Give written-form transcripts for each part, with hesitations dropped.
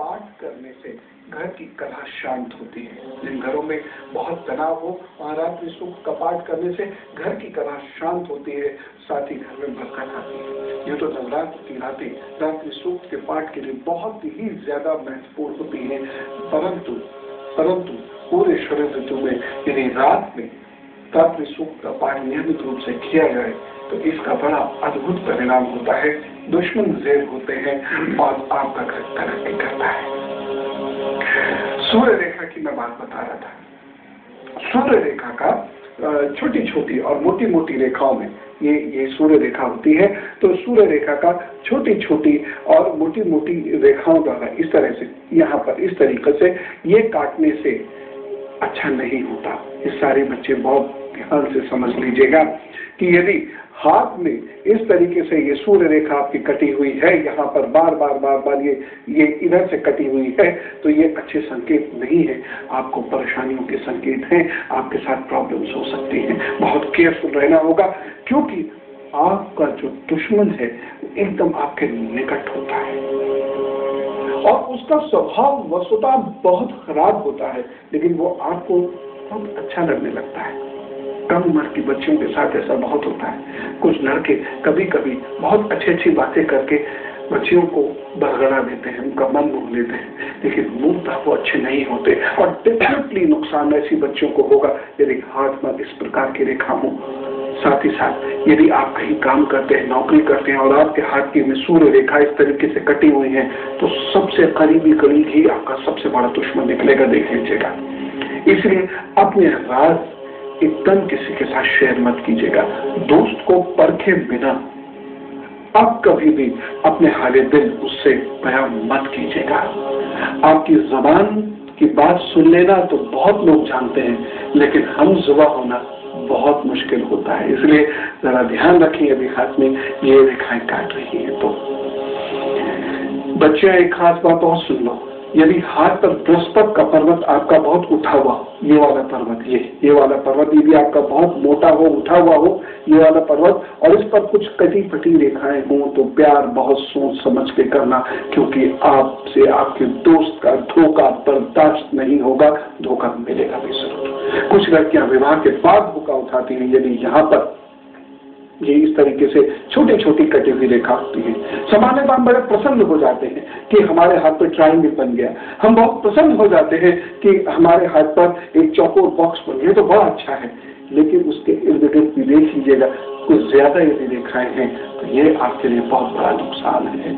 पाठ करने से घर की कलह शांत होती है। जिन घरों में बहुत तनाव हो वहाँ रात्रि सूक्त का पाठ करने से घर की कलह शांत होती है, साथ ही घर में बरकत आती है। ये तो नवरात्र की रातें रात्रि सूक्त के पाठ के लिए बहुत ही ज्यादा महत्वपूर्ण होती है, परंतु पूरे शरद ऋतु में यदि रात में रात्रि सूक्त का पाठ नियमित रूप से किया जाए तो इसका बड़ा अद्भुत परिणाम होता है। दुश्मन ज़ेर होते हैं और आपका घर तरक्की करता है। सूर्य रेखा की मैं बात बता रहा था। सूर्य रेखा का छोटी छोटी और मोटी मोटी रेखाओं में ये सूर्य रेखा होती है। तो सूर्य रेखा का छोटी छोटी और मोटी मोटी रेखाओं द्वारा इस तरह से यहाँ पर इस तरीके से ये काटने से अच्छा नहीं होता। ये सारे बच्चे बहुत ध्यान से समझ लीजिएगा कि यदि हाथ में इस तरीके से ये सूर्य रेखा आपकी कटी हुई है, यहाँ पर बार बार ये इधर से कटी हुई है, तो ये अच्छे संकेत नहीं है, आपको परेशानियों के संकेत हैं, आपके साथ प्रॉब्लम्स हो सकती हैं। बहुत केयरफुल रहना होगा, क्योंकि आपका जो दुश्मन है एकदम आपके निकट होता है और उसका स्वभाव वस्तुतः बहुत खराब होता है, लेकिन वो आपको बहुत अच्छा लगने लगता है। कम उम्र की बच्चियों के साथ ऐसा बहुत होता है। कुछ लड़के कभी कभी बहुत अच्छी बातें करके बच्चियों को बरगड़ा देते हैं, उनका मन मोह लेते हैं, लेकिन मूलतः वो अच्छे नहीं होते और डेफिनेटली नुकसान ऐसी बच्चियों को होगा यदि हाथ में इस प्रकार की रेखा हो। साथ ही साथ यदि आप कहीं काम करते हैं, नौकरी करते हैं और आपके हाथ की में सूर्य रेखा इस तरीके से कटी हुई है, तो सबसे करीबी ही आपका सबसे बड़ा दुश्मन निकलेगा, देख लीजिएगा। इसलिए अपने राज एकदम किसी के साथ शेयर मत कीजिएगा। दोस्त को परखे बिना आप कभी भी अपने हाले दिल उससे बयान मत कीजिएगा। आपकी जबान की बात सुन लेना तो बहुत लोग जानते हैं, लेकिन हम जुबा होना बहुत मुश्किल होता है। इसलिए जरा ध्यान रखें, यदि हाथ में ये रेखाएं काट रही है तो। बच्चे एक खास बात और सुन लो, यदि हाथ पर बृहस्पति का पर्वत आपका बहुत उठा हुआ, ये वाला पर्वत, ये वाला पर्वत यदि आपका बहुत मोटा हो, उठा हुआ हो, ये वाला पर्वत, और इस पर कुछ कटी फटी रेखाएं हो, तो प्यार बहुत सोच समझ के करना, क्योंकि आपसे आपके दोस्त का धोखा बर्दाश्त नहीं होगा, धोखा मिलेगा भी जरूर। कुछ लड़कियां विवाह के बाद धोखा उठाती हैं यदि यहाँ पर ये इस तरीके से छोटी छोटी कटी हुई रेखा होती है। सामान्यतः हम बड़े प्रसन्न हो जाते हैं कि हमारे हाथ पर ट्रायंगल बन गया, हम बहुत प्रसन्न हो जाते हैं कि हमारे हाथ पर एक चौकोर बॉक्स बन गया, तो बड़ा अच्छा है, लेकिन उसके इर्द गिर्द भी देख लीजिएगा, कुछ ज्यादा यदि रेखाएं हैं तो ये आपके लिए बहुत बड़ा नुकसान है।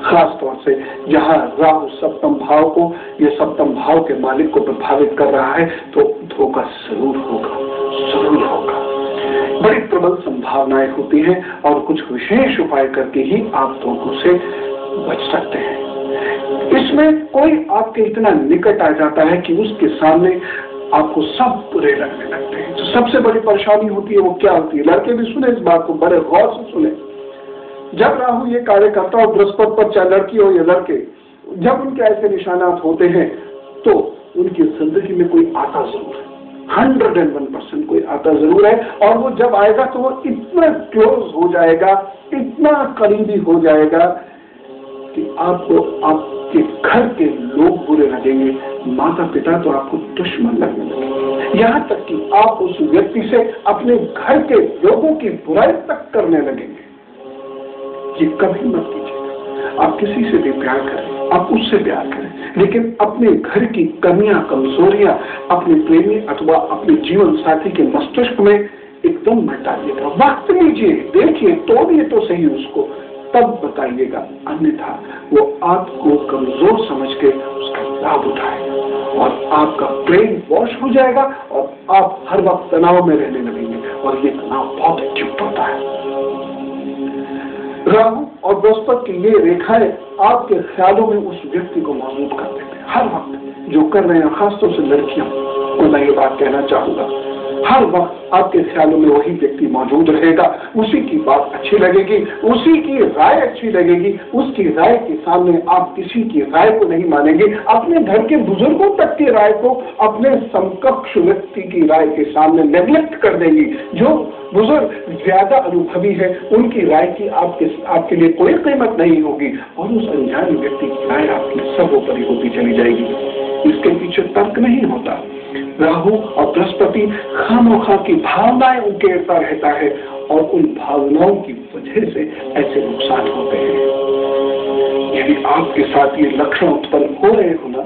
खास तौर से जहाँ राहु सप्तम भाव को, ये सप्तम भाव के मालिक को प्रभावित कर रहा है, तो धोखा जरूर होगा। बड़ी प्रबल संभावनाएं होती हैं और कुछ विशेष उपाय करके ही आप धोखों से बच सकते हैं। इसमें कोई आपके इतना निकट आ जाता है कि उसके सामने आपको सब बुरे लगने लगते हैं। जो सबसे बड़ी परेशानी होती है वो क्या होती है, लड़के भी सुने इस बात को, बड़े गौर से सुने। जब राहु ये कार्य करता हो बृहस्पति पर, चाहे लड़की हो या लड़के, जब उनके ऐसे निशानात होते हैं तो उनकी जिंदगी में कोई आता जरूर है, 101% कोई आता जरूर है, और वो जब आएगा तो वो इतना क्लोज हो जाएगा, इतना करीबी हो जाएगा कि आपको आपके घर के लोग बुरे लगेंगे, माता पिता तो आपको दुश्मन लगने लगेंगे, यहाँ तक कि आप उस व्यक्ति से अपने घर के लोगों की बुराई तक करने लगेंगे। ये कभी मत कीजिएगा। आप किसी से भी प्यार करें, आप उससे प्यार करें, लेकिन अपने घर की कमियां कमजोरियां अपने प्रेमी अथवा अपने जीवन साथी के मस्तिष्क में एकदम मत डालिएगा। वक्त लीजिए, देखिए, तोड़िए तो सही उसको, तब बताइएगा, अन्यथा वो आपको कमजोर समझ के उसका लाभ उठाए और आपका प्रेम वॉश हो जाएगा और आप हर वक्त तनाव में रहने लगेंगे, और ये तनाव बहुत एक्यूट होता है। राहु और बृहस्पति की ये रेखाएं आपके ख्यालों में उस व्यक्ति को मौजूद कर देते हैं हर वक्त, जो कर रहे हैं, खासतौर से लड़कियों को मैं ये बात कहना चाहूंगा, हर वक्त आपके ख्यालों में वही व्यक्ति मौजूद रहेगा, उसी की बात अच्छी लगेगी, उसी की राय अच्छी लगेगी, उसकी राय के सामने आप किसी की राय को नहीं मानेंगे, अपने घर के बुजुर्गों तक की राय को अपने समकक्ष व्यक्ति की राय के सामने नेग्लेक्ट कर देंगी। जो बुजुर्ग ज्यादा अनुभवी है उनकी राय की आपके लिए कोई कीमत नहीं होगी और उस अनजान व्यक्ति की राय आपकी सर्वोपरि होती चली जाएगी। इसके पीछे तर्क नहीं होता। राहु और बृहस्पति खामोखा की भावनाएं उकेरता रहता है और उन भावनाओं की वजह से ऐसे नुकसान होते हैं। यदि आपके साथ ये लक्षण उत्पन्न हो रहे हो ना,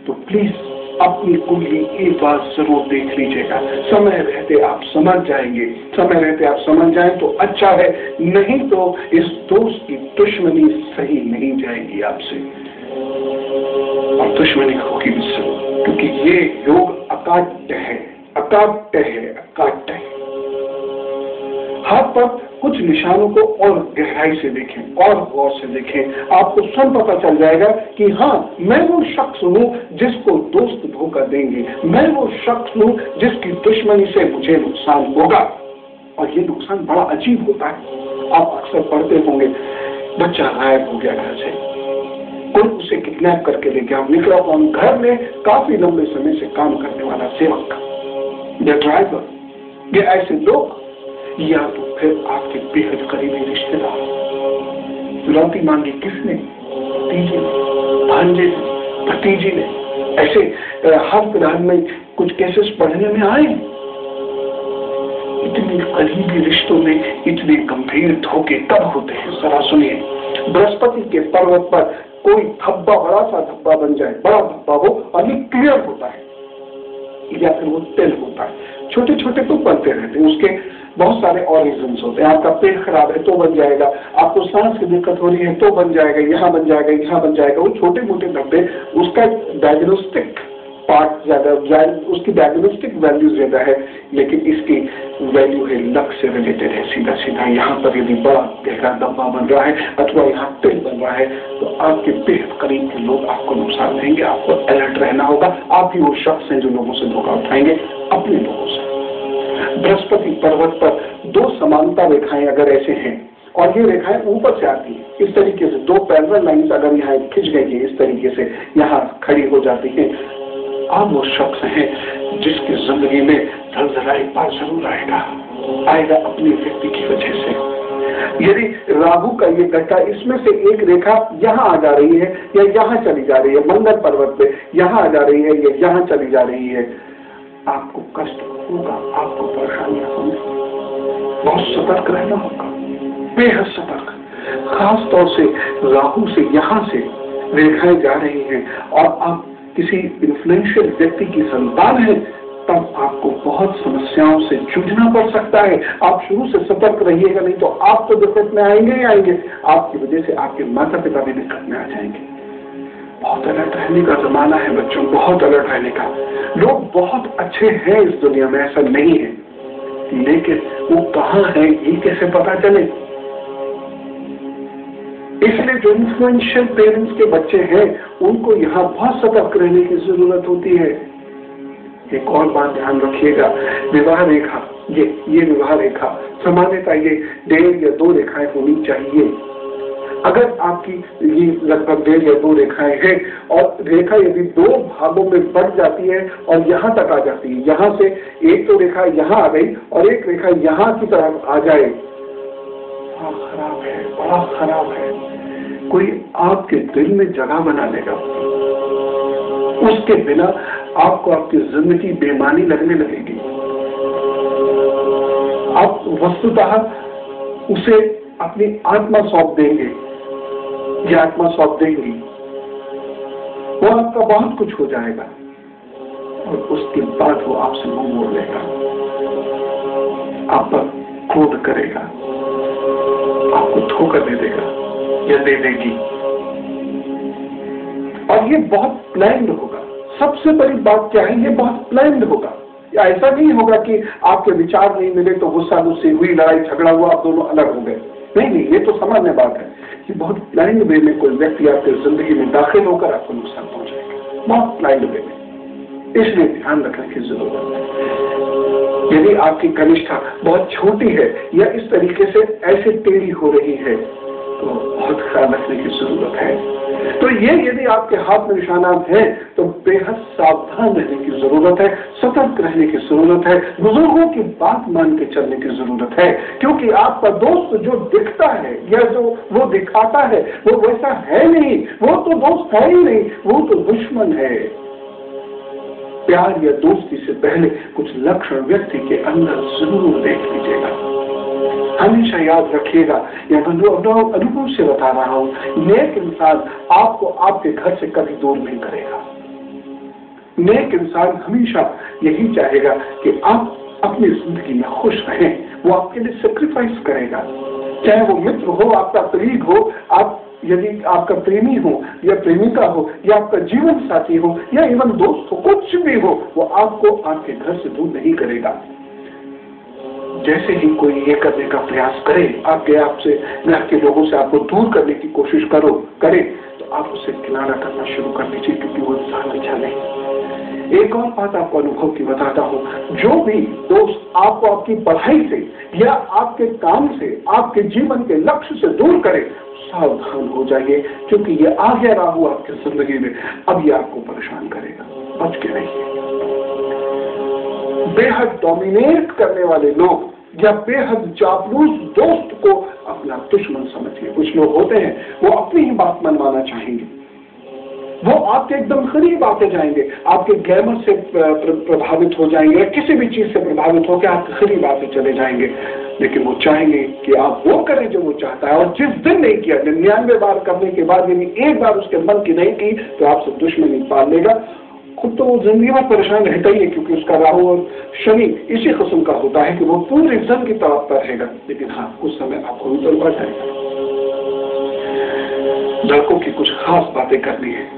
तो प्लीज अपनी कुंडली एक बार जरूर देख लीजिएगा। समय रहते आप समझ जाएंगे, समय रहते आप समझ जाएं तो अच्छा है, नहीं तो इस दोस्त की दुश्मनी सही नहीं जाएगी आपसे और दुश्मनी होगी भी जरूर, क्योंकि ये योग अकाट्य है, अकाट्य है, अकाट्य है। हाथ पर कुछ निशानों को और गहराई से देखें और गौर से देखें, आपको स्वयं पता चल जाएगा कि हाँ, मैं वो शख्स हूँ जिसको दोस्त धोखा देंगे, मैं वो शख्स हूँ जिसकी दुश्मनी से मुझे नुकसान होगा। और ये नुकसान बड़ा अजीब होता है। आप अक्सर पढ़ते होंगे, बच्चा गायब हो गया घर से, कोई उसे किडनैप करके ले गया, निकला कौन? घर में काफी लंबे समय से काम करने वाला सेवक या ड्राइवर, ये ऐसे लोग, या तो फिर आपके बेहद करीबी रिश्तेदार। फिरौती मांगी किसने? भतीजे ने, भांजे ने, भतीजी ने। ऐसे हाल फिलहाल में कुछ केसेस पढ़ने में आए। इतने करीबी रिश्तों में इतने गंभीर धोखे कब होते हैं? जरा सुनिए। बृहस्पति के पर्वत पर कोई धब्बा, बड़ा सा धब्बा बन जाए, बड़ा धब्बा हो और ये क्लियर होता है, या फिर वो तेल होता है। छोटे छोटे तो बनते रहते हैं, उसके बहुत सारे और रीजंस होते हैं। आपका पेट खराब है तो बन जाएगा, आपको सांस की दिक्कत हो रही है तो बन जाएगा, यहाँ बन जाएगा, यहाँ बन जाएगा। वो छोटे मोटे धब्बे, उसका डायग्नोस्टिक पार्ट ज्यादा, उसकी डायग्नोस्टिक वैल्यू ज्यादा है, लेकिन इसकी वैल्यू है लक से रिलेटेड है। सीधा सीधा यहाँ पर यदि बड़ा गहरा धब्बा बन रहा है अथवा यहाँ तेल बन रहा है तो आपके बेहद करीब के लोग आपको नुकसान देंगे। आपको अलर्ट रहना होगा। आप ही वो शख्स हैं जो लोगों से धोखा उठाएंगे, अपने लोगों से। बृहस्पति पर्वत पर दो समानता रेखाएं अगर ऐसे हैं और ये रेखाएं ऊपर से आती है इस तरीके से, दो पैरेलल लाइंस अगर यहाँ खिंच गई है इस तरीके से, यहाँ खड़ी हो जाती है, आप वो शख्स हैं जिसकी जिंदगी में झलझलाई पार जरूर आएगा अपने व्यक्ति की वजह से। यदि राहु का ये गड्ढा, इसमें से एक रेखा यहाँ आ जा रही है या यहाँ चली जा रही है, मंगल पर्वत पे यहाँ आ जा रही है या यहाँ चली जा रही है, आपको कष्ट होगा, आपको परेशानियां होंगी। बहुत सतर्क रहना होगा, बेहद सतर्क। खास तौर से राहु से यहाँ से रेखाएं जा रही हैं और आप किसी इन्फ्लुएंशियल व्यक्ति की संतान है, तब आपको बहुत समस्याओं से जूझना पड़ सकता है। आप शुरू से सतर्क रहिएगा, नहीं तो आप तो दिक्कत में आएंगे ही आएंगे, आपकी वजह से आपके माता पिता भी दिक्कत में आ जाएंगे। बहुत अलर्ट रहने का जमाना है बच्चों, बहुत अलर्ट रहने का। लोग बहुत अच्छे हैं इस दुनिया में, ऐसा नहीं है, लेकिन वो कहाँ है ये कैसे पता चले? इसलिए जो इन्फ्लुएंशियल पेरेंट्स के बच्चे हैं उनको यहाँ बहुत सतर्क रहने की जरूरत होती है। एक और बात ध्यान रखिएगा, विवाह रेखा, ये विवाह रेखा सामान्यतः ये 1.5 या 2 रेखाएं होनी चाहिए। अगर आपकी ये लगभग 1.5 या 2 रेखाएं हैं और रेखा यदि 2 भागों में बढ़ जाती है और यहाँ तक आ जाती है, यहाँ से एक तो रेखा यहाँ आ गई और एक रेखा यहाँ की तरफ आ जाए, बड़ा खराब है, बड़ा खराब है। कोई आपके दिल में जगह बना लेगा, उसके बिना आपको आपकी जिंदगी बेमानी लगने लगेगी। आप वस्तुतः उसे अपनी आत्मा सौंप देंगे या आत्मा सौंप देंगी, वो आपका बहुत कुछ हो जाएगा और उसके बाद वो आपसे मुंह मोड़ लेगा, आप पर क्रोध करेगा, आपको धोखा दे देगा या दे देगी। और ये बहुत प्लान्ड होगा। सबसे बड़ी बात क्या है, ये बहुत प्लान्ड होगा। ऐसा नहीं होगा कि आपके विचार नहीं मिले तो गुस्सा गुस्सी हुई, लड़ाई झगड़ा हुआ, आप दोनों अलग हो गए। नहीं, ये तो सामान्य बात है कि बहुत प्लान्ड वे में कोई व्यक्ति आपकी जिंदगी में दाखिल होकर आपको नुकसान पहुंचाएगा, बहुत प्लान्ड वे में। इसलिए ध्यान रखने की जरूरत है। यदि आपकी कनिष्ठा बहुत छोटी है या इस तरीके से ऐसे टेढ़ी हो रही है तो बहुत ख्याल रखने की जरूरत है। तो ये यदि आपके हाथ में निशानात हैं तो बेहद सावधान रहने की जरूरत है, सतर्क रहने की जरूरत है, बुजुर्गों की बात मान के चलने की जरूरत है, क्योंकि आपका दोस्त जो दिखता है या जो वो दिखाता है वो वैसा है नहीं, वो तो दोस्त है ही नहीं, वो तो दुश्मन है। प्यार या दोस्ती से पहले कुछ लक्षण व्यक्ति के अंदर जरूर देख लीजिएगा। हमेशा याद रखिएगा, यह अनुभव से बता रहा हूं, नेक इंसान आपको आपके घर से कभी दूर नहीं करेगा। नेक इंसान हमेशा यही चाहेगा कि आप अपनी जिंदगी में खुश रहें, वो आपके लिए सेक्रीफाइस करेगा, चाहे वो मित्र हो, आपका कलीग हो, आप यदि आपका प्रेमी हो या प्रेमिका हो या आपका जीवन साथी हो या इवन दोस्त हो, कुछ भी हो, वो आपको आपके घर से दूर नहीं करेगा। जैसे ही कोई ये करने का प्रयास करे, आपसे घर के लोगों से आपको दूर करने की कोशिश करे तो आप उसे किनारा करना शुरू कर दीजिए, क्योंकि वो इंसान अच्छा नहीं। एक और बात आपको अनुभव की बताता हूँ, जो भी दोस्त आपको आपकी पढ़ाई से या आपके काम से, आपके जीवन के लक्ष्य से दूर करे, सावधान हो जाइए, क्योंकि ये आ गया राहु आपकी जिंदगी में, अब ये आपको परेशान करेगा। बच के रहिए। बेहद डोमिनेट करने वाले लोग या बेहद चापलूस दोस्त को अपना दुश्मन समझिए। कुछ लोग होते हैं वो अपनी ही बात मनवाना चाहेंगे, वो आपके एकदम करीब आते जाएंगे, आपके ग्लैमर से प्रभावित हो जाएंगे, किसी भी चीज से प्रभावित होकर आपके करीब आते चले जाएंगे, लेकिन वो चाहेंगे कि आप वो करें जो वो चाहता है, और जिस दिन नहीं किया, 99 बार करने के बाद यदि एक बार उसके मन की नहीं की तो आपसे दुश्मनी पाल लेगा। खुद तो वो जिंदगी में परेशान रहता ही है, क्योंकि उसका राहु और शनि इसी किस्म का होता है कि वो पूरे जन की तरफ पर रहेगा, लेकिन हाँ उस समय आपको भी तलवा जाएगा। लड़कों की कुछ खास बातें करनी है।